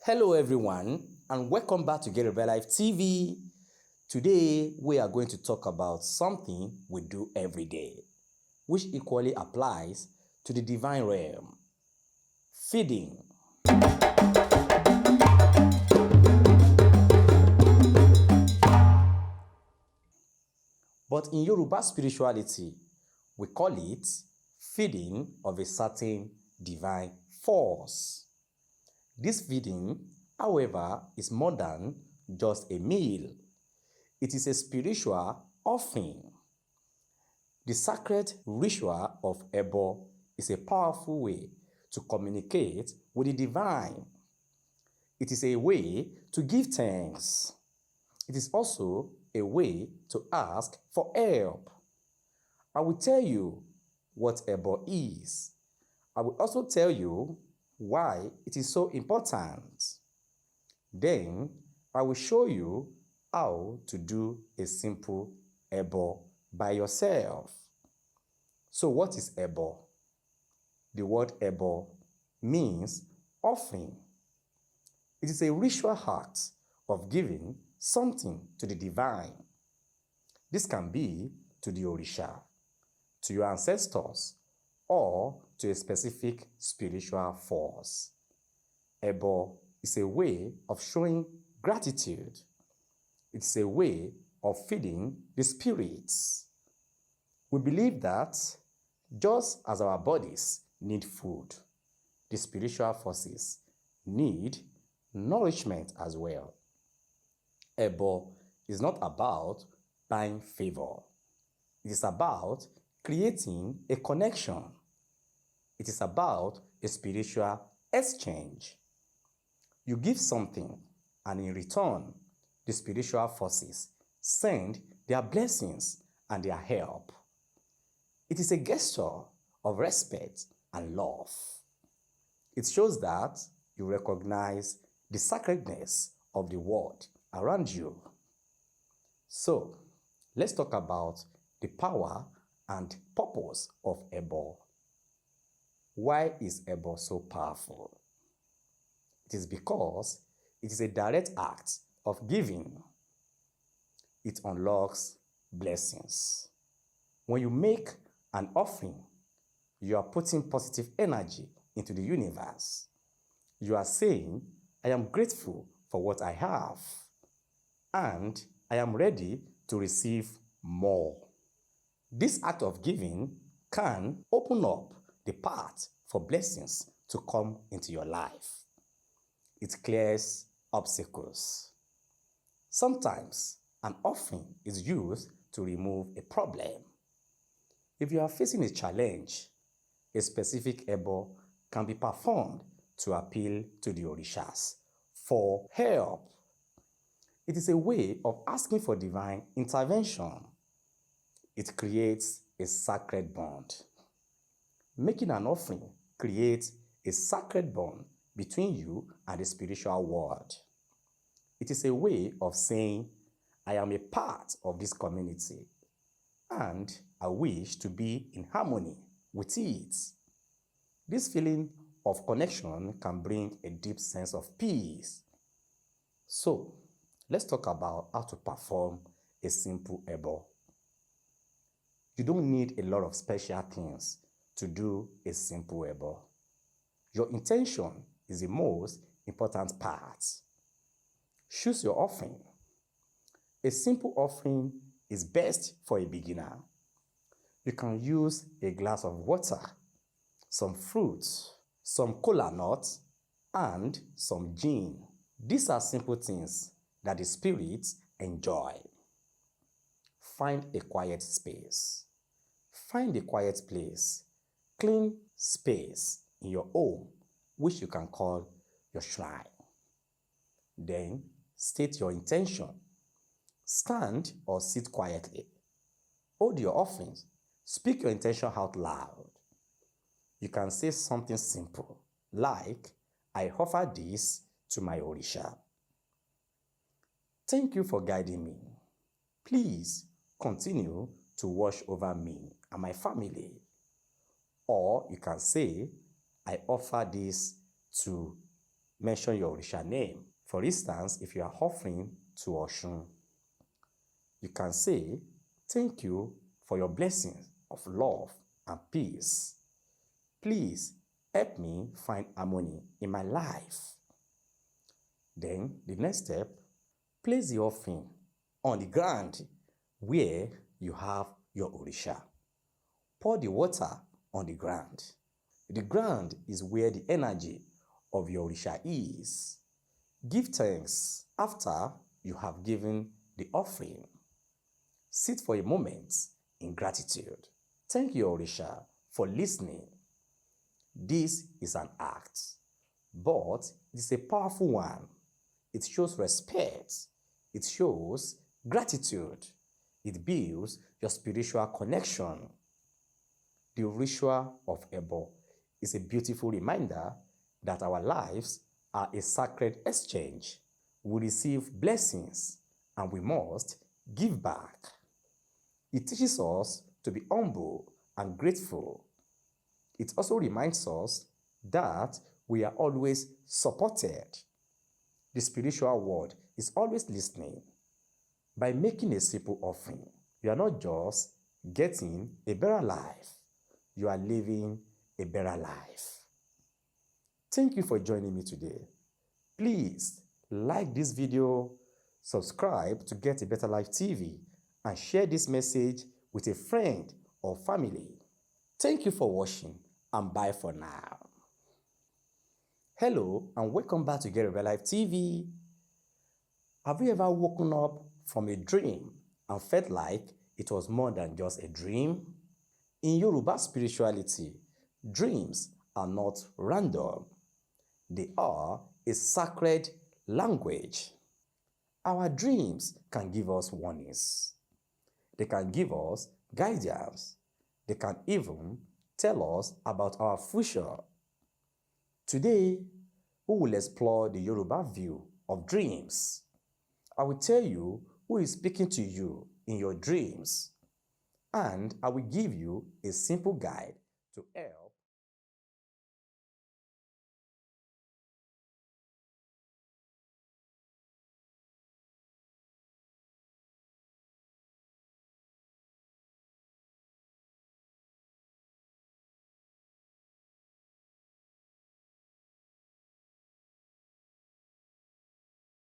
Hello everyone and welcome back to Yoruba Life TV. Today we are going to talk about something we do every day, which equally applies to the divine realm: feeding. But in Yoruba spirituality, we call it feeding of a certain divine force. This feeding, however, is more than just a meal. It is a spiritual offering. The sacred ritual of Ebo is a powerful way to communicate with the divine. It is a way to give thanks. It is also a way to ask for help. I will tell you what Ebo is. I will also tell you why it is so important. Then I will show you how to do a simple Ebo by yourself. So what is Ebo? The word Ebo means offering. It is a ritual act of giving something to the divine. This can be to the Orisa, to your ancestors, or to a specific spiritual force. Ebo is a way of showing gratitude. It's a way of feeding the spirits. We believe that just as our bodies need food, the spiritual forces need nourishment as well. Ebo is not about buying favor. It is about creating a connection. It is about a spiritual exchange. You give something, and in return, the spiritual forces send their blessings and their help. It is a gesture of respect and love. It shows that you recognize the sacredness of the world around you. So, let's talk about the power and purpose of Ebo. Why is Ebo so powerful? It is because it is a direct act of giving. It unlocks blessings. When you make an offering, you are putting positive energy into the universe. You are saying, I am grateful for what I have, and I am ready to receive more. This act of giving can open up the path for blessings to come into your life. It clears obstacles. Sometimes an offering is used to remove a problem. If you are facing a challenge, a specific Ebo can be performed to appeal to the Orishas for help. It is a way of asking for divine intervention. It creates a sacred bond. Making an offering creates a sacred bond between you and the spiritual world. It is a way of saying, I am a part of this community, and I wish to be in harmony with it. This feeling of connection can bring a deep sense of peace. So, let's talk about how to perform a simple Ebo. You don't need a lot of special things to do a simple Ebo. Your intention is the most important part. Choose your offering. A simple offering is best for a beginner. You can use a glass of water, some fruits, some kola nuts, and some gin. These are simple things that the spirits enjoy. Find a quiet space. Find a quiet place. Clean space in your home, which you can call your shrine. Then state your intention. Stand or sit quietly. Hold your offerings. Speak your intention out loud. You can say something simple like, I offer this to my Orisha. Thank you for guiding me. Please continue to watch over me and my family. Or you can say, I offer this to mention your Orisha name. For instance, if you are offering to Oshun, you can say, "Thank you for your blessings of love and peace. Please help me find harmony in my life." Then the next step, place the offering on the ground where you have your Orisha. Pour the water on the ground. The ground is where the energy of your Orisha is. Give thanks after you have given the offering. Sit for a moment in gratitude. Thank your Orisha for listening. This is an act, but it is a powerful one. It shows respect. It shows gratitude. It builds your spiritual connection. The ritual of Ebo is a beautiful reminder that our lives are a sacred exchange. We receive blessings and we must give back. It teaches us to be humble and grateful. It also reminds us that we are always supported. The spiritual world is always listening. By making a simple offering, you are not just getting a better life, you are living a better life. Thank you for joining me today. Please like this video, subscribe to Get a Better Life TV, and share this message with a friend or family. Thank you for watching, and bye for now. Hello and welcome back to Get a Better Life TV. Have you ever woken up from a dream and felt like it was more than just a dream? In Yoruba spirituality, dreams are not random. They are a sacred language. Our dreams can give us warnings. They can give us guidance. They can even tell us about our future. Today, we will explore the Yoruba view of dreams. I will tell you who is speaking to you in your dreams, and I will give you a simple guide to help